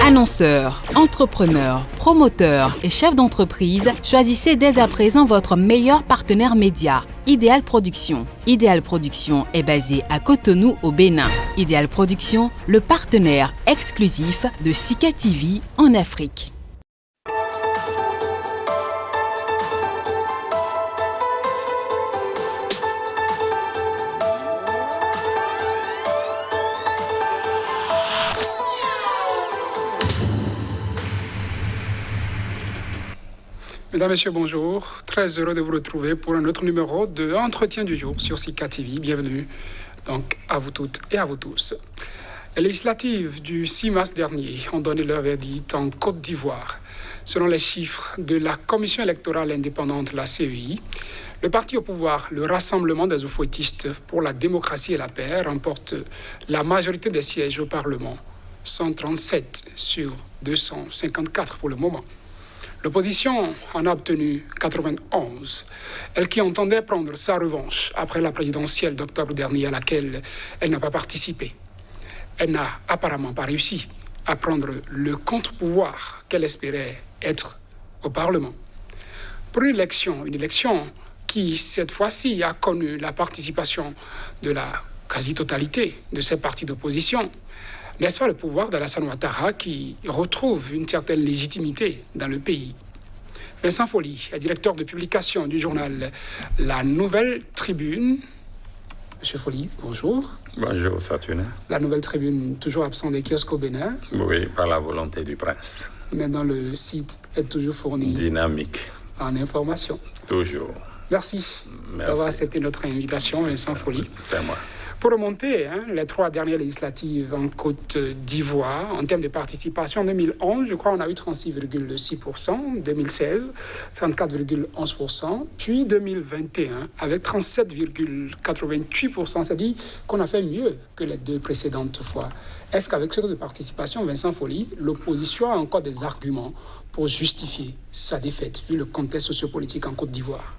Annonceurs, entrepreneurs, promoteurs et chefs d'entreprise, choisissez dès à présent votre meilleur partenaire média, Ideal Production. Ideal Production est basé à Cotonou au Bénin. Ideal Production, le partenaire exclusif de Sika TV en Afrique. Mesdames, Messieurs, bonjour. Très heureux de vous retrouver pour un autre numéro de Entretien du jour sur Sika TV. Bienvenue donc à vous toutes et à vous tous. Les législatives du 6 mars dernier ont donné leur verdict en Côte d'Ivoire. Selon les chiffres de la Commission électorale indépendante, la CEI, le parti au pouvoir, le Rassemblement des Oufouettistes pour la démocratie et la paix, remporte la majorité des sièges au Parlement, 137 sur 254 pour le moment. L'opposition en a obtenu 91, elle qui entendait prendre sa revanche après la présidentielle d'octobre dernier à laquelle elle n'a pas participé. Elle n'a apparemment pas réussi à prendre le contre-pouvoir qu'elle espérait être au Parlement. Pour une élection qui, cette fois-ci, a connu la participation de la quasi-totalité de ces partis d'opposition, n'est-ce pas le pouvoir d'Alassane Ouattara qui retrouve une certaine légitimité dans le pays? Vincent Folly est directeur de publication du journal La Nouvelle Tribune. Monsieur Folly, bonjour. Bonjour, Saturnin. La Nouvelle Tribune, toujours absent des kiosques au Bénin. Oui, par la volonté du prince. Maintenant, le site est toujours fourni. Dynamique. En information. Toujours. Merci d'avoir accepté notre invitation, Vincent Folly. C'est moi. Pour remonter les 3 dernières législatives en Côte d'Ivoire, en termes de participation, en 2011, je crois on a eu 36,6%, 2016, 34,11%, puis 2021, avec 37,88%, c'est-à-dire qu'on a fait mieux que les 2 précédentes fois. Est-ce qu'avec ce taux de participation, Vincent Folly, l'opposition a encore des arguments pour justifier sa défaite, vu le contexte sociopolitique en Côte d'Ivoire?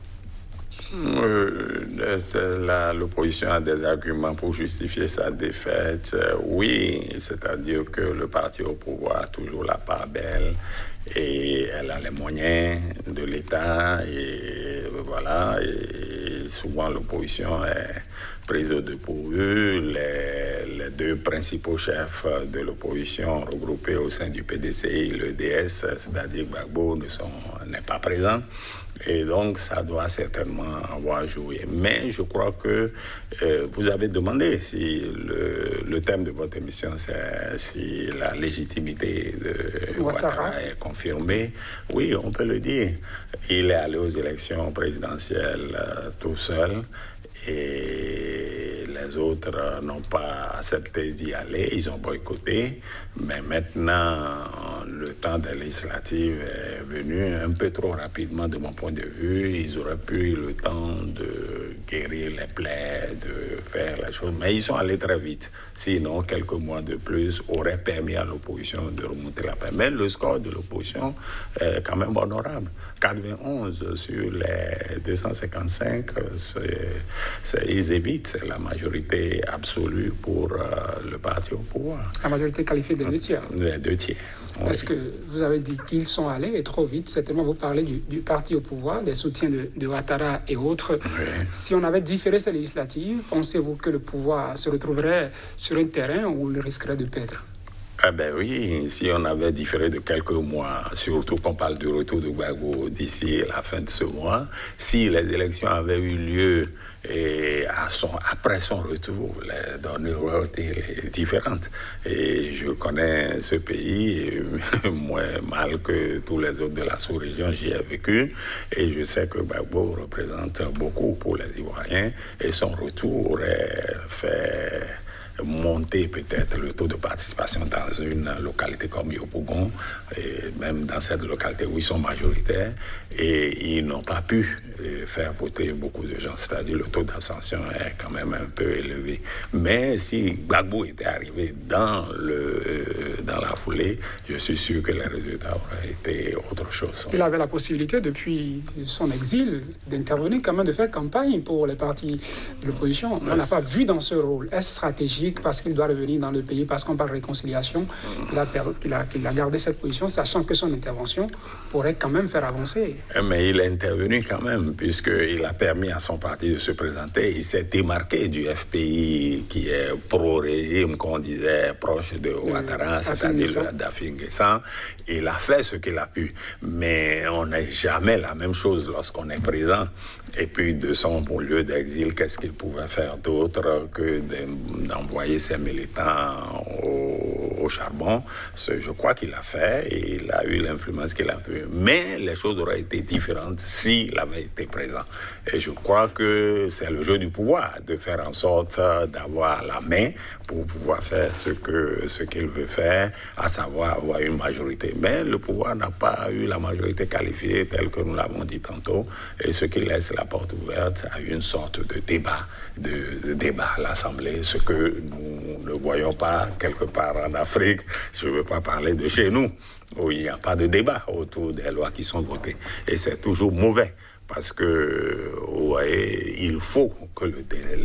L'opposition a des arguments pour justifier sa défaite. Oui, c'est-à-dire que le parti au pouvoir a toujours la part belle et elle a les moyens de l'État et voilà. Et souvent l'opposition est prise au dépourvu. Les 2 principaux chefs de l'opposition regroupés au sein du PDCI, le DS, c'est-à-dire Gbagbo, n'est pas présent. Et donc, ça doit certainement avoir joué. Mais je crois que vous avez demandé si le thème de votre émission, c'est si la légitimité de Ouattara est confirmée. Oui, on peut le dire. Il est allé aux élections présidentielles tout seul. Et les autres n'ont pas accepté d'y aller, ils ont boycotté. Mais maintenant, le temps des législatives est venu un peu trop rapidement de mon point de vue. Ils auraient pu le temps de guérir les plaies, de faire la chose. Mais ils sont allés très vite. Sinon, quelques mois de plus auraient permis à l'opposition de remonter la paix. Mais le score de l'opposition est quand même honorable. 91 sur les 255, ils évitent la majorité absolue pour le parti au pouvoir. La majorité qualifiée des 2 tiers. Les 2 tiers. Parce que vous avez dit qu'ils sont allés et trop vite. Certainement, vous parlez du parti au pouvoir, des soutiens de Ouattara et autres. Oui. Si on avait différé ces législatives, pensez-vous que le pouvoir se retrouverait sur un terrain où il risquerait de perdre? Eh bien oui, si on avait différé de quelques mois, surtout qu'on parle du retour de Gbagbo d'ici la fin de ce mois, si les élections avaient eu lieu et après son retour, les données auraient été différentes. Et je connais ce pays moins mal que tous les autres de la sous-région, j'y ai vécu. Et je sais que Gbagbo représente beaucoup pour les Ivoiriens et son retour aurait fait monter peut-être le taux de participation dans une localité comme Yopougon, et même dans cette localité où ils sont majoritaires, et ils n'ont pas pu faire voter beaucoup de gens, c'est-à-dire le taux d'abstention est quand même un peu élevé. Mais si Gbagbo était arrivé dans la foulée, je suis sûr que les résultats auraient été autre chose. Il avait la possibilité, depuis son exil, d'intervenir quand même, de faire campagne pour les partis de l'opposition. On n'a pas vu dans ce rôle. Est-ce stratégique parce qu'il doit revenir dans le pays, parce qu'on parle de réconciliation, qu'il a gardé cette position, sachant que son intervention pourrait quand même faire avancer. Mais il est intervenu quand même, puisqu'il a permis à son parti de se présenter. Il s'est démarqué du FPI qui est pro-régime, qu'on disait proche de Ouattara, c'est-à-dire d'Afin Guessan. Il a fait ce qu'il a pu. Mais on n'est jamais la même chose lorsqu'on est présent. Et puis, de son lieu d'exil, qu'est-ce qu'il pouvait faire d'autre que d'envoyer ses militants au charbon? Je crois qu'il l'a fait et il a eu l'influence qu'il a pu. Mais les choses auraient été différentes s'il avait été présent. Et je crois que c'est le jeu du pouvoir de faire en sorte d'avoir la main pour pouvoir faire ce qu'il veut faire, à savoir avoir une majorité. Mais le pouvoir n'a pas eu la majorité qualifiée telle que nous l'avons dit tantôt, et ce qui laisse la porte ouverte à une sorte de débat à l'Assemblée, ce que nous ne voyons pas quelque part en Afrique. Je ne veux pas parler de chez nous, où il n'y a pas de débat autour des lois qui sont votées. Et c'est toujours mauvais. Parce que, vous voyez, il faut que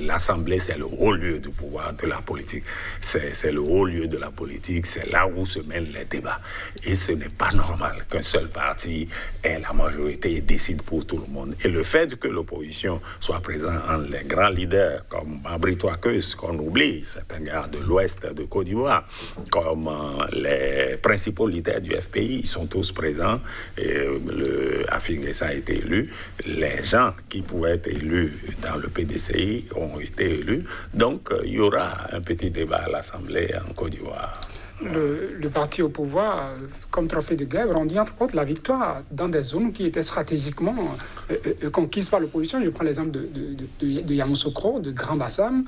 l'Assemblée, c'est le haut lieu du pouvoir de la politique. C'est le haut lieu de la politique, c'est là où se mènent les débats. Et ce n'est pas normal qu'un seul parti ait la majorité et décide pour tout le monde. Et le fait que l'opposition soit présente en les grands leaders, comme Mabrito Akeuss, qu'on oublie, c'est un gars de l'ouest de Côte d'Ivoire, comme les principaux leaders du FPI, ils sont tous présents. Et Afin Guessan a été élu. Les gens qui pouvaient être élus dans le PDCI ont été élus. Donc, il y aura un petit débat à l'Assemblée en Côte d'Ivoire. Le parti au pouvoir, comme trophée de guerre, rendit entre autres la victoire dans des zones qui étaient stratégiquement conquises par l'opposition. Je prends l'exemple de Yamoussoukro, de Grand Bassam,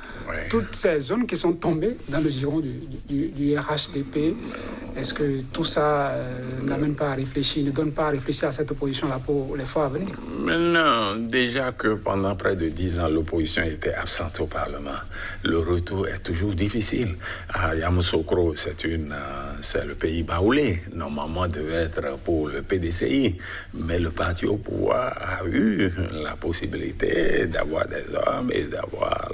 toutes ces zones qui sont tombées dans le giron du RHDP. Est-ce que tout ça n'amène pas à réfléchir, ne donne pas à réfléchir à cette opposition-là pour les fois à venir? Non, déjà que pendant près de 10 ans, l'opposition était absente au Parlement. Le retour est toujours difficile. À Yamoussoukro, c'est le pays baoulé. Normalement, devait être pour le PDCI. Mais le parti au pouvoir a eu la possibilité d'avoir des hommes et d'avoir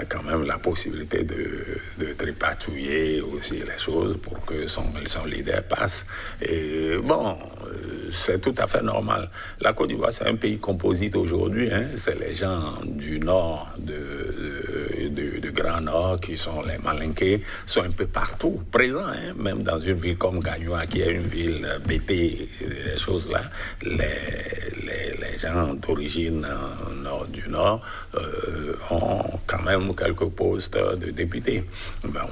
quand même la possibilité de tripatouiller aussi les choses pour que son leader passe. Et bon, c'est tout à fait normal. La Côte d'Ivoire, c'est un pays composite aujourd'hui. C'est les gens du nord, du Grand Nord, qui sont les Malinqués, sont un peu partout présents, même dans une ville comme Gagnoa, qui est une ville bêtée, les choses là. Les gens d'origine du Nord ont quand même quelques postes de députés.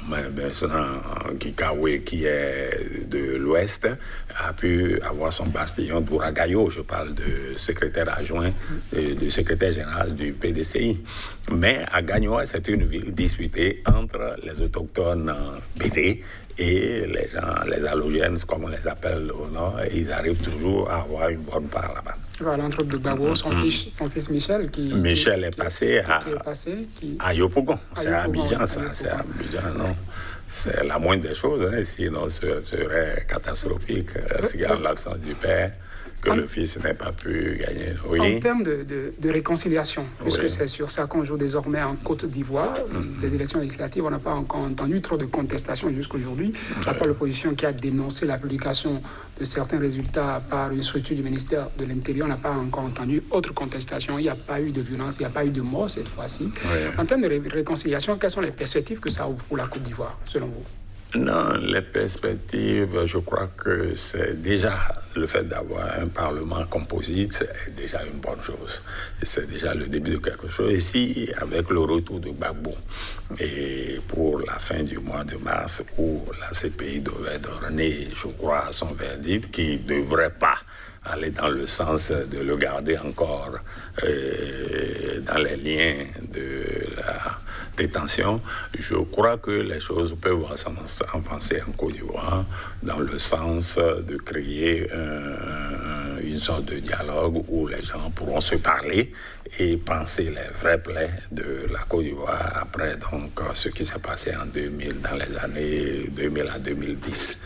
Maintenant, Kikawe, qui est de l'Ouest, a pu avoir son bastillon d'Ouragayo. Je parle de secrétaire adjoint, de secrétaire général du PDCI. Mais à Gagnoa, c'est une ville disputée entre les autochtones Bété et les gens, les allogènes, comme on les appelle au Nord, et ils arrivent toujours à avoir une bonne part là-bas. Voilà, entre autres de Gbagbo, son fils Michel est passé à Yopougon. C'est à Abidjan, ça. C'est à Abidjan, non. C'est la moindre des choses, sinon ce serait catastrophique s'il y a l'absence du père, que le fils n'ait pas pu gagner. Oui. En termes de réconciliation, puisque c'est sur ça qu'on joue désormais en Côte d'Ivoire, des élections législatives, on n'a pas encore entendu trop de contestations jusqu'aujourd'hui. La part de l'opposition qui a dénoncé la publication de certains résultats par une structure du ministère de l'Intérieur, on n'a pas encore entendu autre contestation. Il n'y a pas eu de violence, il n'y a pas eu de mort cette fois-ci. En termes de réconciliation, quelles sont les perspectives que ça ouvre pour la Côte d'Ivoire, selon vous? Non, les perspectives, je crois que c'est déjà le fait d'avoir un Parlement composite, c'est déjà une bonne chose. C'est déjà le début de quelque chose. Et si, avec le retour de Gbagbo, et pour la fin du mois de mars, où la CPI devait donner, je crois, son verdict, qui ne devrait pas aller dans le sens de le garder encore dans les liens de la détention, je crois que les choses peuvent avancer en Côte d'Ivoire dans le sens de créer une sorte de dialogue où les gens pourront se parler et penser les vrais plaies de la Côte d'Ivoire après donc ce qui s'est passé en 2000, dans les années 2000 à 2010.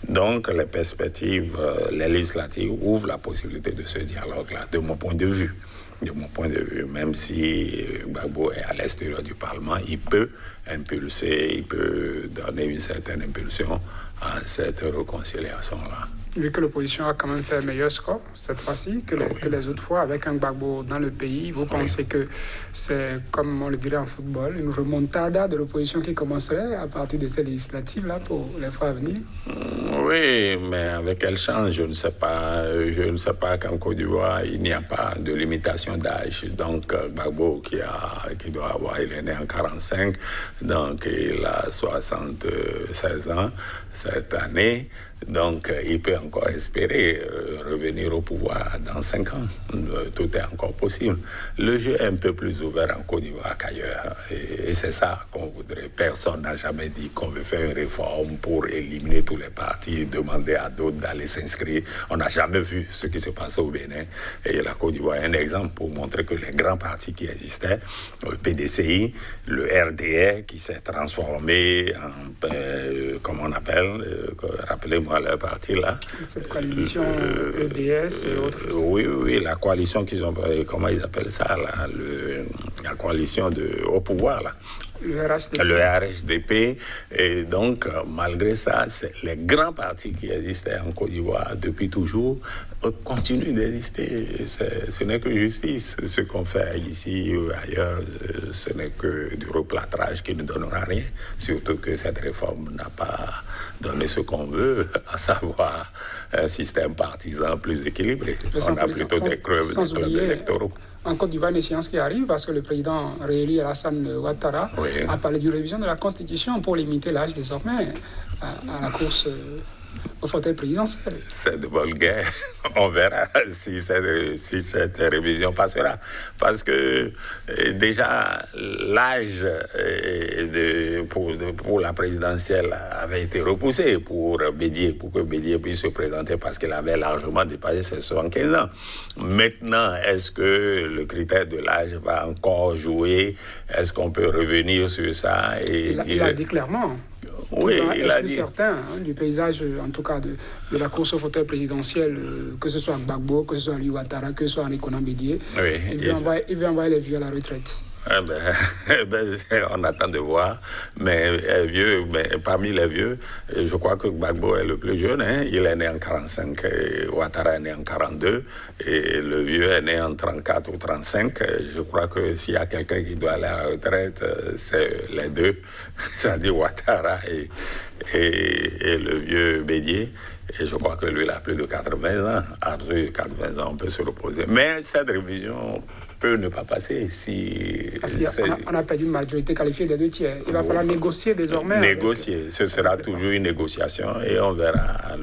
Donc les perspectives, les législatives ouvrent la possibilité de ce dialogue-là, de mon point de vue. De mon point de vue, même si Gbagbo est à l'extérieur du Parlement, il peut impulser, il peut donner une certaine impulsion à cette réconciliation-là. Vu que l'opposition a quand même fait un meilleur score cette fois-ci que les autres fois avec un Gbagbo dans le pays, vous pensez que c'est, comme on le dirait en football, une remontada de l'opposition qui commencerait à partir de ces législatives-là pour les fois à venir? Oui, mais avec quelle chance, je ne sais pas. Je ne sais pas qu'en Côte d'Ivoire, il n'y a pas de limitation d'âge. Donc, Gbagbo, qui doit avoir, il est né en 1945, donc il a 76 ans cette année. Donc, il peut encore espérer revenir au pouvoir dans 5 ans. Tout est encore possible. Le jeu est un peu plus ouvert en Côte d'Ivoire qu'ailleurs. Et c'est ça qu'on voudrait. Personne n'a jamais dit qu'on veut faire une réforme pour éliminer tous les partis, demander à d'autres d'aller s'inscrire. On n'a jamais vu ce qui se passait au Bénin. Et la Côte d'Ivoire est un exemple pour montrer que les grands partis qui existaient, le PDCI, le RDR, qui s'est transformé en, comment on appelle, rappelez-moi, le parti là. Cette coalition EDS et autres. Oui, la coalition qu'ils ont, comment ils appellent ça là, la coalition au pouvoir là. Le RHDP. Et donc, malgré ça, les grands partis qui existaient en Côte d'Ivoire depuis toujours continuent d'exister. Ce n'est que justice. Ce qu'on fait ici ou ailleurs, ce n'est que du replâtrage qui ne donnera rien. Surtout que cette réforme n'a pas donné ce qu'on veut, à savoir un système partisan plus équilibré. On a plutôt des clubs électoraux. En Côte d'Ivoire, une échéance qui arrive parce que le président réélu Alassane Ouattara a parlé d'une révision de la Constitution pour limiter l'âge désormais à la course au fauteuil présidentiel. C'est de bonne guerre. On verra si cette révision passera. Parce que déjà, l'âge pour la présidentielle avait été repoussé pour que Bédié puisse se présenter parce qu'il avait largement dépassé ses 75 ans. Maintenant, est-ce que le critère de l'âge va encore jouer? Est-ce qu'on peut revenir sur ça et dire... Il a dit clairement. Oui, il a dit. Certains du paysage, en tout cas de la course au fauteuil présidentiel, que ce soit Gbagbo, que ce soit Ouattara, que ce soit Henri Konan Bédié, il veut envoyer les vieux à la retraite. On attend de voir. Mais parmi les vieux, je crois que Gbagbo est le plus jeune. Il est né en 1945, Ouattara est né en 1942, et le vieux est né en 1934 ou 1935. Je crois que s'il y a quelqu'un qui doit aller à la retraite, c'est les deux, c'est-à-dire Ouattara et le vieux Bédié. Et je crois que lui, il a plus de 80 ans. Après 80 ans, on peut se reposer. Mais cette révision peut ne pas passer si... Parce qu'on a perdu une majorité qualifiée des 2 tiers. Il va falloir négocier désormais. Négocier. Ce sera toujours une négociation et on verra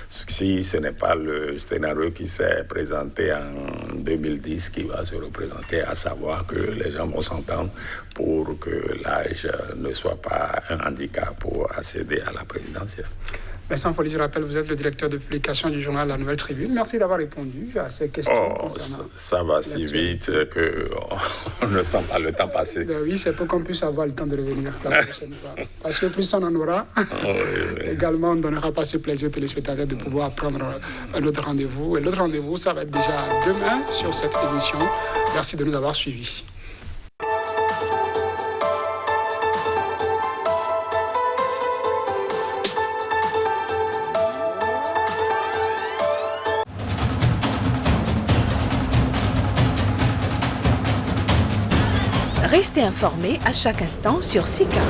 si ce n'est pas le scénario qui s'est présenté en 2010 qui va se représenter, à savoir que les gens vont s'entendre pour que l'âge ne soit pas un handicap pour accéder à la présidentielle. Vincent Folly, je rappelle, vous êtes le directeur de publication du journal La Nouvelle Tribune. Merci d'avoir répondu à ces questions. Ça va si vite qu'on ne sent pas le temps passer. Oui, c'est pour qu'on puisse avoir le temps de revenir la prochaine fois. Parce que plus on en aura, également on ne donnera pas ce plaisir aux téléspectateurs de pouvoir prendre un autre rendez-vous. Et l'autre rendez-vous, ça va être déjà demain sur cette émission. Merci de nous avoir suivis. Restez informés à chaque instant sur SICA.